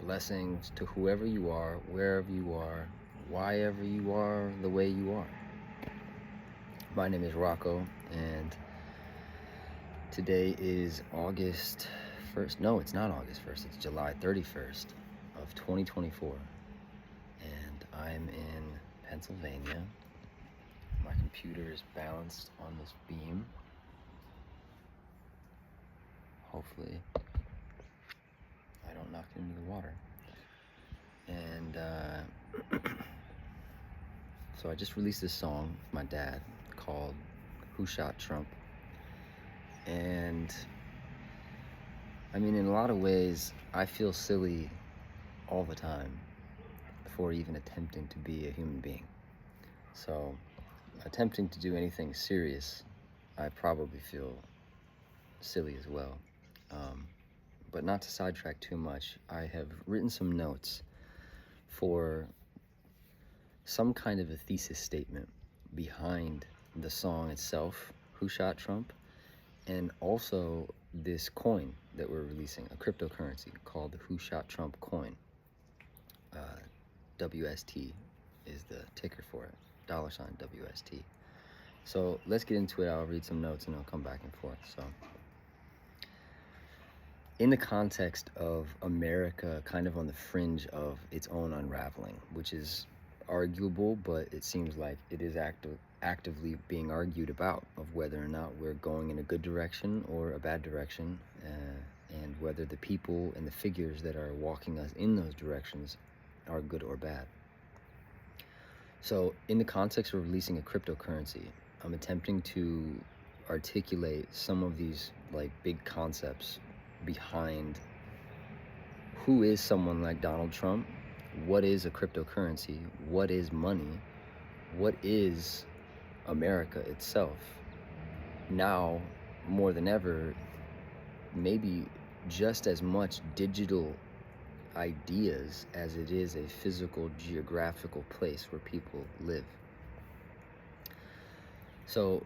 Blessings to whoever you are, wherever you are, why ever you are, the way you are. My name is Rocco, and today is August 1st. No, it's not August 1st. It's July 31st of 2024. And I'm in Pennsylvania. My computer is balanced on this beam. Hopefully I don't knock it into the water. And so I just released this song with my dad called Who Shot Trump? And I mean, in a lot of ways, I feel silly all the time for even attempting to be a human being. So attempting to do anything serious, I probably feel silly as well. But not to sidetrack too much, I have written some notes for some kind of a thesis statement behind the song itself, Who Shot Trump? And also this coin that we're releasing, a cryptocurrency called the Who Shot Trump coin. WST is the ticker for it, $WST. So let's get into it. I'll read some notes and I'll come back and forth. So in the context of America kind of on the fringe of its own unraveling, which is arguable, but it seems like it is actively being argued about, of whether or not we're going in a good direction or a bad direction, and whether the people and the figures that are walking us in those directions are good or bad. So in the context of releasing a cryptocurrency, I'm attempting to articulate some of these like big concepts behind who is someone like Donald Trump, what is a cryptocurrency, what is money, what is America itself. Now, more than ever, maybe just as much digital ideas as it is a physical, geographical place where people live. So,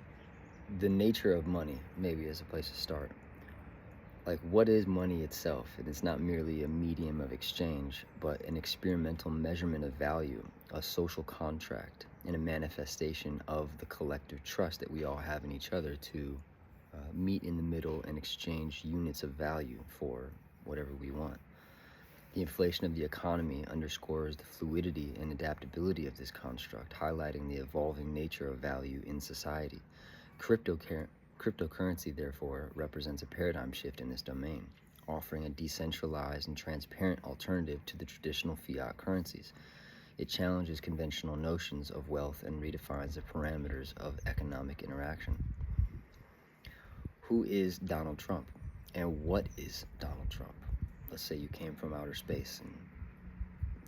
the nature of money, maybe, is a place to start. Like, what is money itself? It is not merely a medium of exchange, but an experimental measurement of value, a social contract, and a manifestation of the collective trust that we all have in each other to meet in the middle and exchange units of value for whatever we want. The inflation of the economy underscores the fluidity and adaptability of this construct, highlighting the evolving nature of value in society. Cryptocurrency, therefore, represents a paradigm shift in this domain, offering a decentralized and transparent alternative to the traditional fiat currencies. It challenges conventional notions of wealth and redefines the parameters of economic interaction. Who is Donald Trump? And what is Donald Trump? Let's say you came from outer space and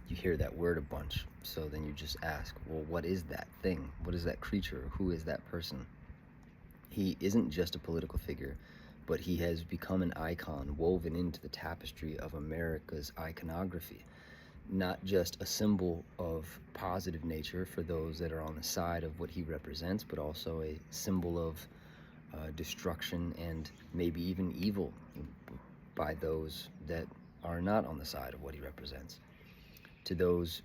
you hear that word a bunch, so then you just ask, well, what is that thing? What is that creature? Who is that person? He isn't just a political figure, but he has become an icon woven into the tapestry of America's iconography. Not just a symbol of positive nature for those that are on the side of what he represents, but also a symbol of destruction and maybe even evil by those that are not on the side of what he represents. To those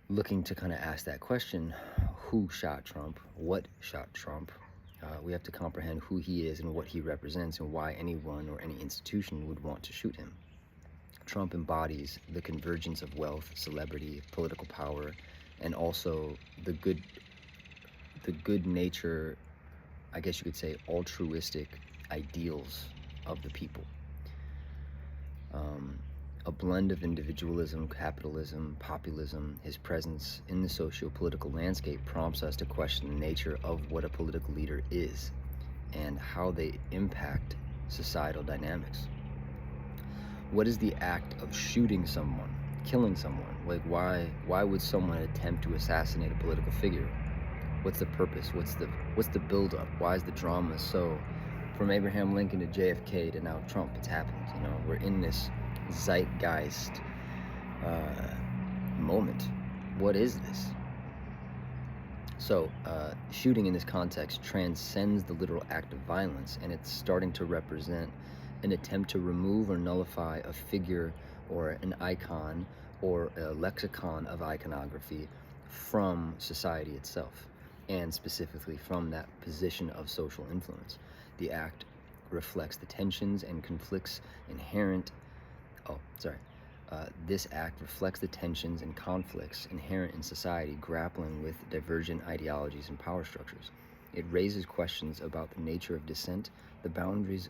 looking to kind of ask that question, who shot Trump? What shot Trump? We have to comprehend who he is and what he represents and why anyone or any institution would want to shoot him. Trump embodies the convergence of wealth, celebrity, political power, and also the good nature, I guess you could say, altruistic ideals of the people. A blend of individualism, capitalism, populism. His presence in the socio-political landscape prompts us to question the nature of what a political leader is and how they impact societal dynamics. What is the act of shooting someone, killing someone? Like, why would someone attempt to assassinate a political figure? What's the purpose? What's the build-up? Why is the drama so? From Abraham Lincoln to JFK to now Trump, it's happened. You know, we're in this zeitgeist moment. What is this? So shooting in this context transcends the literal act of violence, and it's starting to represent an attempt to remove or nullify a figure or an icon or a lexicon of iconography from society itself, and specifically from that position of social influence. The act reflects the tensions and conflicts inherent. This act reflects the tensions and conflicts inherent in society grappling with divergent ideologies and power structures. It raises questions about the nature of dissent, the boundaries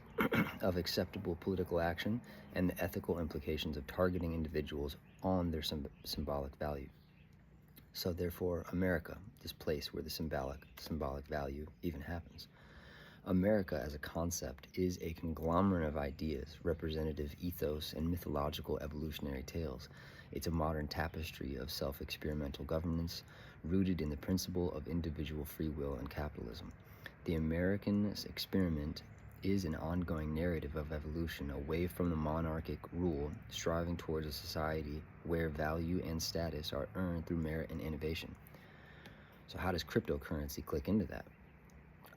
of acceptable political action, and the ethical implications of targeting individuals on their symbolic value. So therefore, America, this place where the symbolic value even happens. America as a concept is a conglomerate of ideas, representative ethos, and mythological evolutionary tales. It's a modern tapestry of self-experimental governance rooted in the principle of individual free will and capitalism. The American experiment is an ongoing narrative of evolution away from the monarchic rule, striving towards a society where value and status are earned through merit and innovation. So how does cryptocurrency click into that?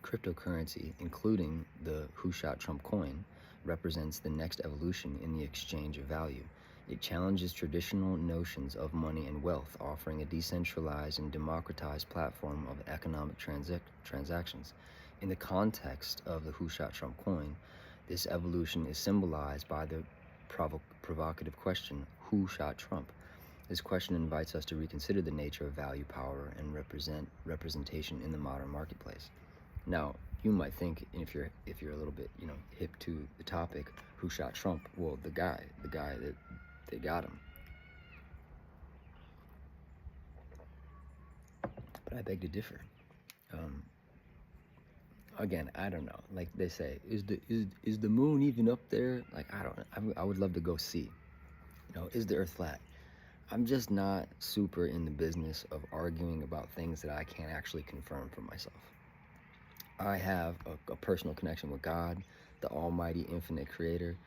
Cryptocurrency, including the Who Shot Trump coin, represents the next evolution in the exchange of value. It challenges traditional notions of money and wealth, offering a decentralized and democratized platform of economic transactions. In the context of the Who Shot Trump coin, this evolution is symbolized by the provocative question, who shot Trump? This question invites us to reconsider the nature of value, power, and representation in the modern marketplace. Now, you might think, if you're a little bit, hip to the topic, who shot Trump? Well, the guy that they got him. But I beg to differ. Again, I don't know. Like they say, is the moon even up there? Like, I don't know. I would love to go see. Is the Earth flat? I'm just not super in the business of arguing about things that I can't actually confirm for myself. I have a personal connection with God, the almighty infinite creator.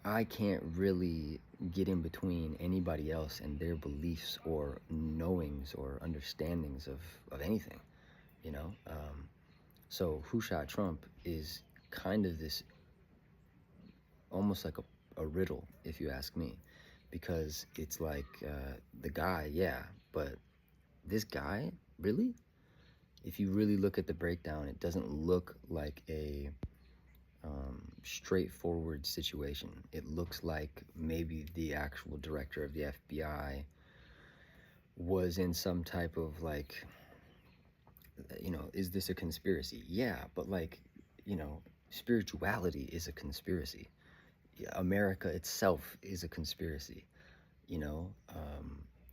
I can't really get in between anybody else and their beliefs or knowings or understandings of anything, So Who Shot Trump is kind of this, almost like a riddle, if you ask me, because it's like the guy, yeah, but this guy, really? If you really look at the breakdown, it doesn't look like a straightforward situation. It looks like maybe the actual director of the FBI was in some type of is this a conspiracy? Yeah, but spirituality is a conspiracy. America itself is a conspiracy.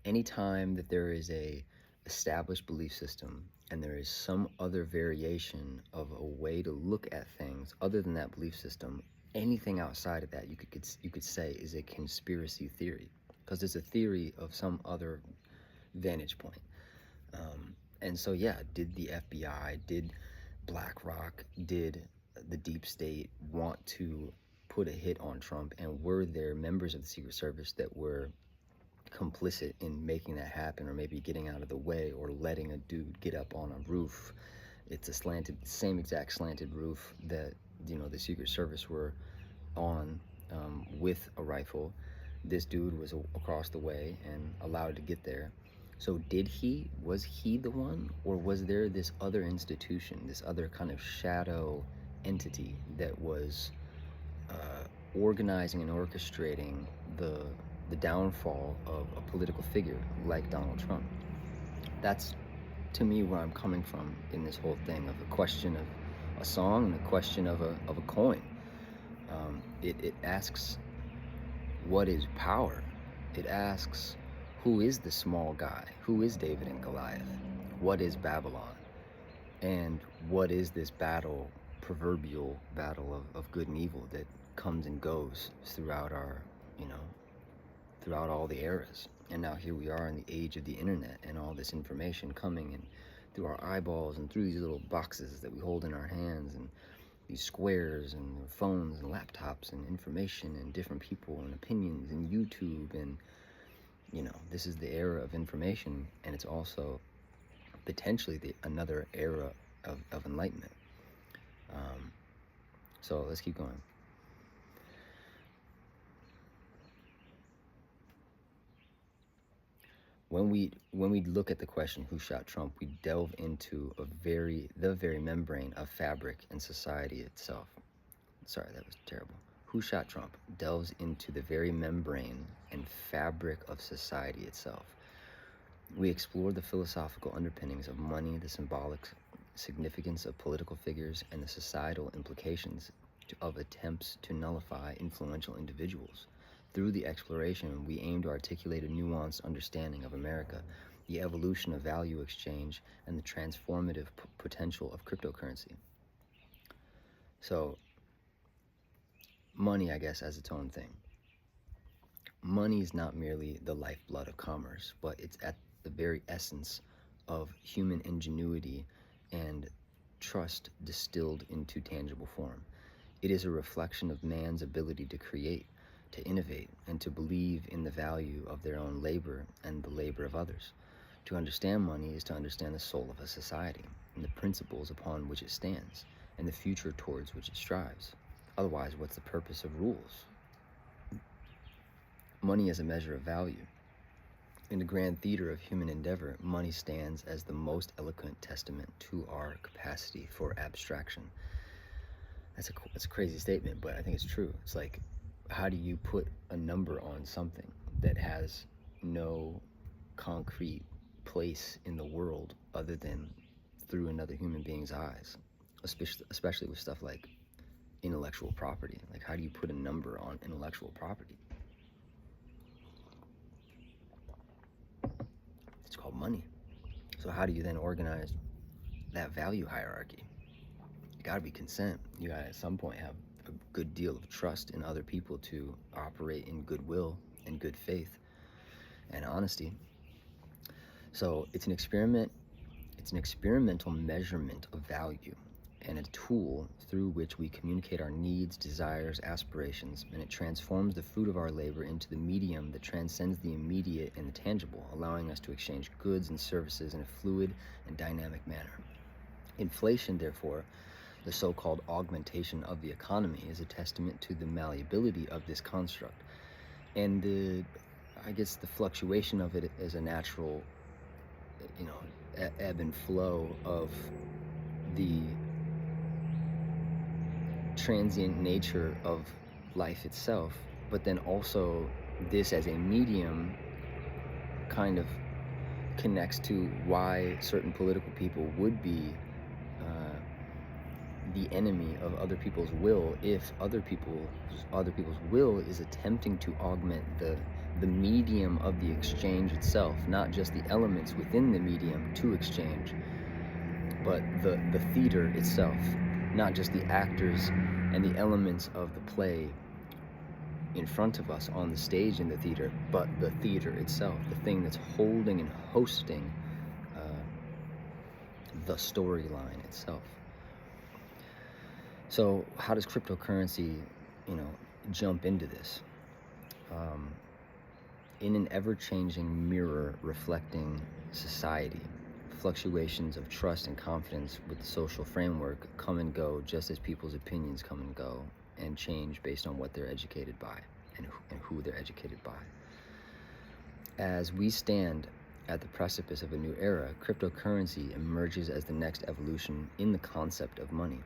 Anytime that there is a established belief system and there is some other variation of a way to look at things other than that belief system, anything outside of that you could say is a conspiracy theory, because it's a theory of some other vantage point. And so yeah, did the FBI, did BlackRock, did the deep state want to put a hit on Trump, and were there members of the Secret Service that were complicit in making that happen, or maybe getting out of the way, or letting a dude get up on a roof? It's a same exact slanted roof that the Secret Service were on with a rifle. This dude was across the way and allowed to get there. So was he the one, or was there this other institution, this other kind of shadow entity that was organizing and orchestrating the downfall of a political figure like Donald Trump? That's, to me, where I'm coming from in this whole thing of a question of a song and a question of a coin. It asks, what is power? It asks, who is the small guy? Who is David and Goliath? What is Babylon? And what is this proverbial battle of good and evil that comes and goes throughout throughout all the eras? And now here we are in the age of the internet, and all this information coming in through our eyeballs and through these little boxes that we hold in our hands, and these squares and phones and laptops, and information and different people and opinions and YouTube, and this is the era of information, and it's also potentially another era of enlightenment. So let's keep going. when we look at the question who shot Trump, we delve into the very membrane of fabric and society itself. Sorry, that was terrible. Who shot Trump delves into the very membrane and fabric of society itself. We explore the philosophical underpinnings of money, the symbolic significance of political figures, and the societal implications of attempts to nullify influential individuals. Through the exploration, we aim to articulate a nuanced understanding of America, the evolution of value exchange, and the transformative potential of cryptocurrency. So, money, I guess, as its own thing. Money is not merely the lifeblood of commerce, but it's at the very essence of human ingenuity and trust distilled into tangible form. It is a reflection of man's ability to create, to innovate, and to believe in the value of their own labor and the labor of others. To understand money is to understand the soul of a society and the principles upon which it stands and the future towards which it strives. Otherwise, what's the purpose of rules? Money as a measure of value. In the grand theater of human endeavor, money stands as the most eloquent testament to our capacity for abstraction. That's a crazy statement, but I think it's true. It's like, how do you put a number on something that has no concrete place in the world other than through another human being's eyes, especially with stuff like intellectual property? Like, how do you put a number on intellectual property? It's called money. So how do you then organize that value hierarchy? You gotta be consent. You gotta at some point have a good deal of trust in other people to operate in goodwill and good faith and honesty. So it's an experiment. It's an experimental measurement of value and a tool through which we communicate our needs, desires, aspirations, and it transforms the fruit of our labor into the medium that transcends the immediate and the tangible, allowing us to exchange goods and services in a fluid and dynamic manner. Inflation, therefore, the so-called augmentation of the economy, is a testament to the malleability of this construct, and the fluctuation of it is a natural, ebb and flow of the transient nature of life itself, but then also this as a medium kind of connects to why certain political people would be the enemy of other people's will if other people's will is attempting to augment the medium of the exchange itself, not just the elements within the medium to exchange, but the theater itself, not just the actors and the elements of the play in front of us on the stage in the theater, but the theater itself, the thing that's holding and hosting the storyline itself. So how does cryptocurrency, jump into this? In an ever-changing mirror reflecting society, fluctuations of trust and confidence with the social framework come and go just as people's opinions come and go and change based on what they're educated by and who they're educated by. As we stand at the precipice of a new era, cryptocurrency emerges as the next evolution in the concept of money,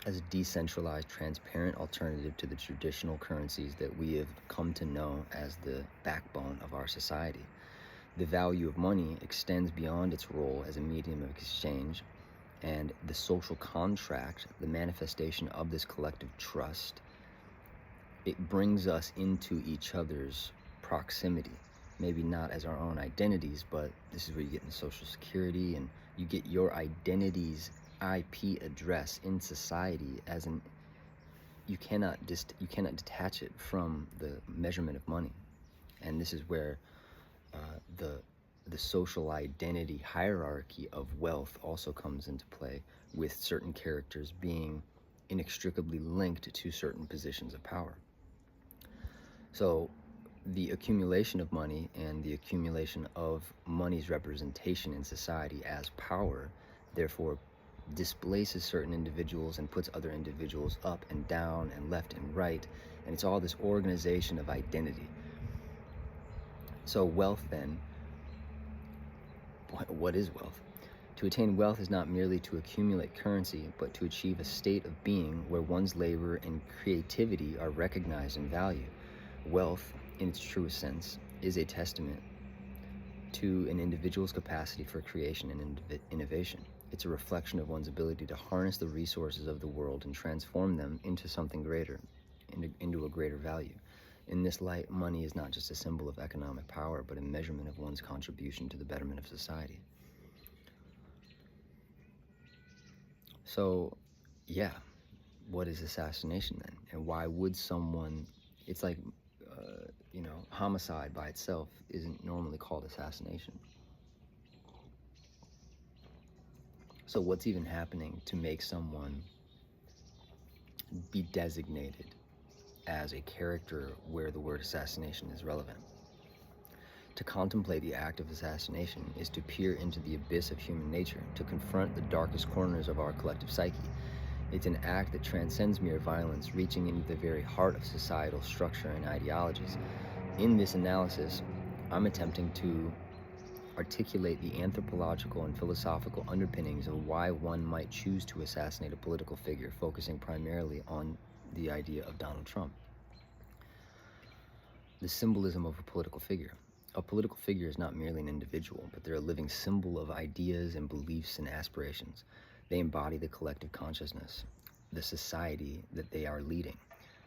as a decentralized, transparent alternative to the traditional currencies that we have come to know as the backbone of our society. The value of money extends beyond its role as a medium of exchange, and the social contract, the manifestation of this collective trust, it brings us into each other's proximity. Maybe not as our own identities, but this is where you get into Social Security, and you get your identity's IP address in society as you cannot detach it from the measurement of money. And this is where the social identity hierarchy of wealth also comes into play, with certain characters being inextricably linked to certain positions of power. So the accumulation of money and the accumulation of money's representation in society as power, therefore, displaces certain individuals and puts other individuals up and down and left and right, and it's all this organization of identity. So wealth then What is wealth? To attain wealth is not merely to accumulate currency, but to achieve a state of being where one's labor and creativity are recognized and valued. Wealth, in its truest sense, is a testament to an individual's capacity for creation and innovation. It's a reflection of one's ability to harness the resources of the world and transform them into something greater, into a greater value. In this light, money is not just a symbol of economic power, but a measurement of one's contribution to the betterment of society. So, yeah, what is assassination then? And why would someone, it's like, homicide by itself isn't normally called assassination. So what's even happening to make someone be designated as a character where the word assassination is relevant? To contemplate the act of assassination is to peer into the abyss of human nature, to confront the darkest corners of our collective psyche. It's an act that transcends mere violence, reaching into the very heart of societal structure and ideologies. In this analysis, I'm attempting to articulate the anthropological and philosophical underpinnings of why one might choose to assassinate a political figure, focusing primarily on the idea of Donald Trump. The symbolism of a political figure. A political figure is not merely an individual, but they're a living symbol of ideas and beliefs and aspirations. They embody the collective consciousness, the society that they are leading.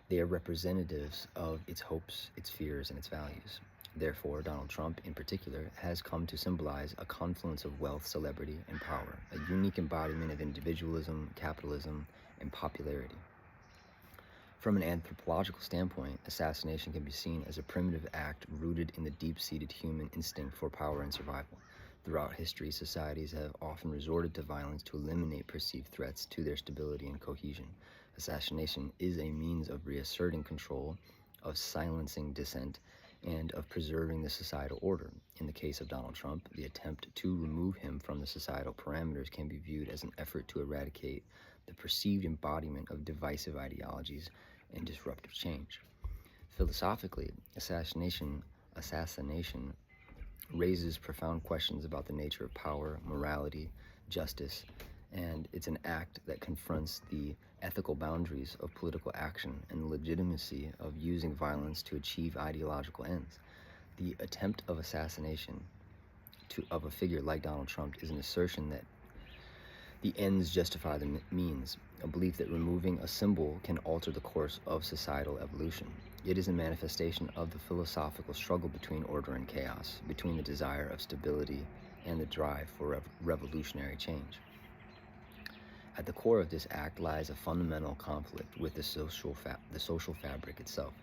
They are representatives of its hopes, its fears, and its values. Therefore, Donald Trump, in particular, has come to symbolize a confluence of wealth, celebrity, and power, a unique embodiment of individualism, capitalism, and popularity. From an anthropological standpoint, assassination can be seen as a primitive act rooted in the deep-seated human instinct for power and survival. Throughout history, societies have often resorted to violence to eliminate perceived threats to their stability and cohesion. Assassination is a means of reasserting control, of silencing dissent, and of preserving the societal order. In the case of Donald Trump, the attempt to remove him from the societal parameters can be viewed as an effort to eradicate the perceived embodiment of divisive ideologies and disruptive change. Philosophically, assassination raises profound questions about the nature of power, morality, justice, and it's an act that confronts the ethical boundaries of political action and the legitimacy of using violence to achieve ideological ends. The attempt of assassination of a figure like Donald Trump is an assertion that the ends justify the means, a belief that removing a symbol can alter the course of societal evolution. It is a manifestation of the philosophical struggle between order and chaos, between the desire of stability and the drive for revolutionary change. At the core of this act lies a fundamental conflict with the social fabric itself.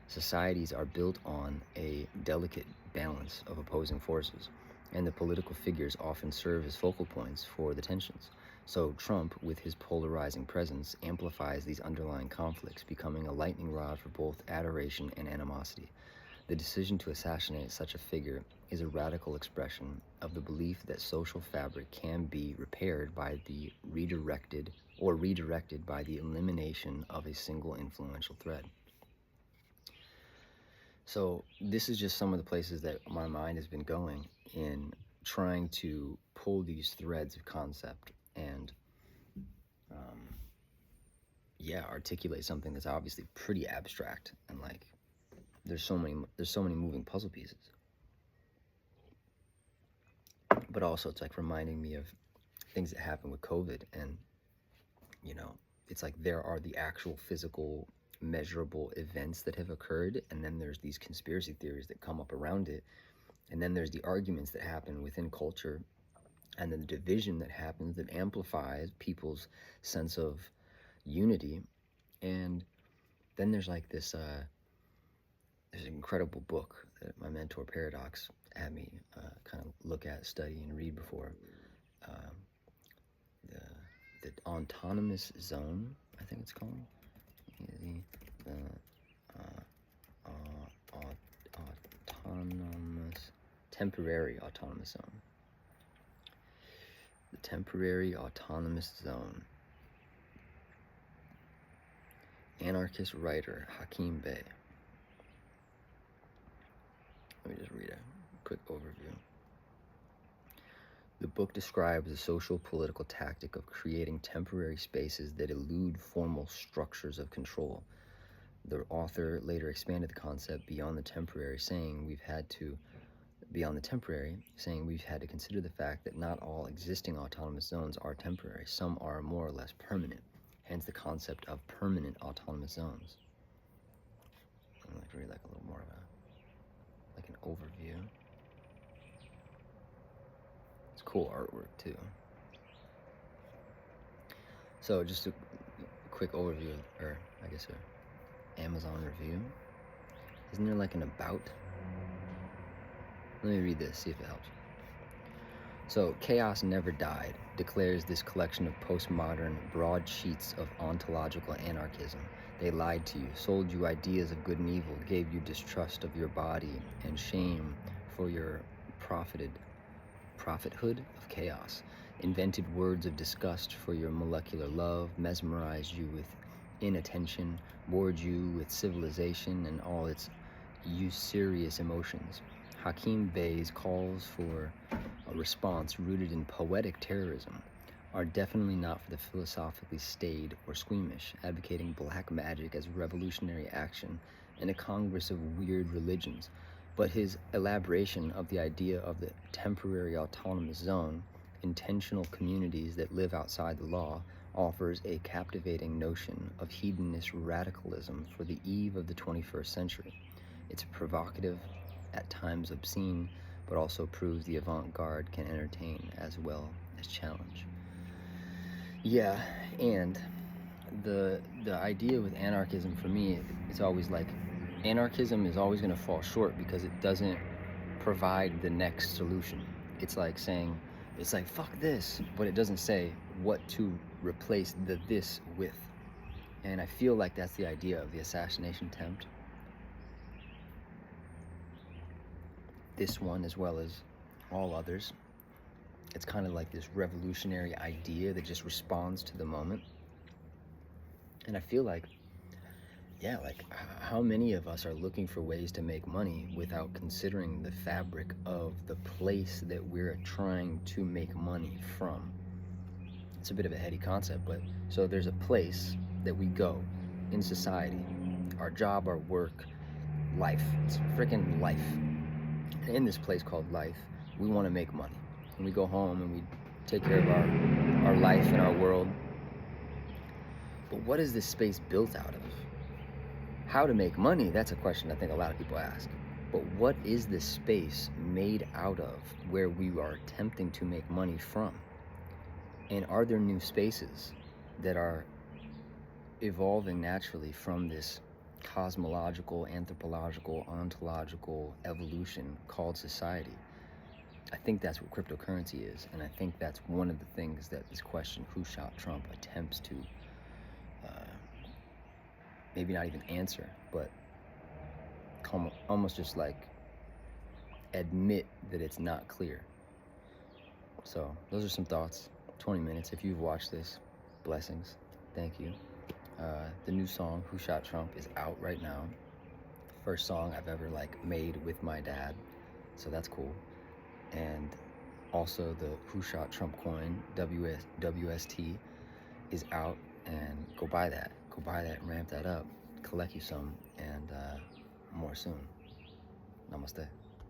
Societies are built on a delicate balance of opposing forces, and the political figures often serve as focal points for the tensions. So Trump, with his polarizing presence, amplifies these underlying conflicts, becoming a lightning rod for both adoration and animosity. The decision to assassinate such a figure is a radical expression of the belief that social fabric can be repaired by the redirected by the elimination of a single influential thread. So this is just some of the places that my mind has been going in trying to pull these threads of concept and articulate something that's obviously pretty abstract, and like there's so many moving puzzle pieces. But also it's like reminding me of things that happen with COVID, and it's like there are the actual physical measurable events that have occurred, and then there's these conspiracy theories that come up around it, and then there's the arguments that happen within culture, and then the division that happens that amplifies people's sense of unity. And then there's like this there's an incredible book that my mentor Paradox had me kind of look at, study, and read before, the autonomous zone, I think it's called. Temporary autonomous zone. The temporary autonomous zone. Anarchist writer Hakim Bey. Let me just read a quick overview. The book describes the social political tactic of creating temporary spaces that elude formal structures of control. The author later expanded the concept beyond the temporary, saying we've had to consider the fact that not all existing autonomous zones are temporary. Some are more or less permanent, hence the concept of permanent autonomous zones. I'd like to read a little more of an overview. It's cool artwork too. So just a quick overview, or I guess a Amazon review. Isn't there an about? Let me read this, see if it helps. So, chaos never died, declares this collection of postmodern broadsheets of ontological anarchism. They lied to you, sold you ideas of good and evil, gave you distrust of your body and shame for your prophethood of chaos, invented words of disgust for your molecular love, mesmerized you with inattention, bored you with civilization and all its usurious emotions. Hakim Bey's calls for a response rooted in poetic terrorism are definitely not for the philosophically staid or squeamish, advocating black magic as revolutionary action in a congress of weird religions, but his elaboration of the idea of the temporary autonomous zone, intentional communities that live outside the law, offers a captivating notion of hedonist radicalism for the eve of the 21st century. It's provocative, at times obscene, but also proves the avant-garde can entertain as well as challenge. Yeah, and the idea with anarchism for me, it's always anarchism is always going to fall short because it doesn't provide the next solution. It's like saying, fuck this, but it doesn't say what to replace the this with. And I feel like that's the idea of the assassination attempt. This one, as well as all others, it's kind of like this revolutionary idea that just responds to the moment. And I feel how many of us are looking for ways to make money without considering the fabric of the place that we're trying to make money from? It's a bit of a heady concept, but so there's a place that we go in society, our job, our work, life. It's freaking life. And in this place called life, we want to make money. And we go home and we take care of our life and our world. But what is this space built out of? How to make money, that's a question I think a lot of people ask. But what is this space made out of where we are attempting to make money from? And are there new spaces that are evolving naturally from this cosmological, anthropological, ontological evolution called society? I think that's what cryptocurrency is, and I think that's one of the things that this question, who shot Trump, attempts to maybe not even answer, but almost just admit that it's not clear. So those are some thoughts. 20 minutes. If you've watched this, blessings. Thank you. The new song, Who Shot Trump, is out right now. First song I've ever made with my dad, so that's cool. And also the Who Shot Trump coin, WST, is out, and go buy that, ramp that up, collect you some, and more soon. Namaste.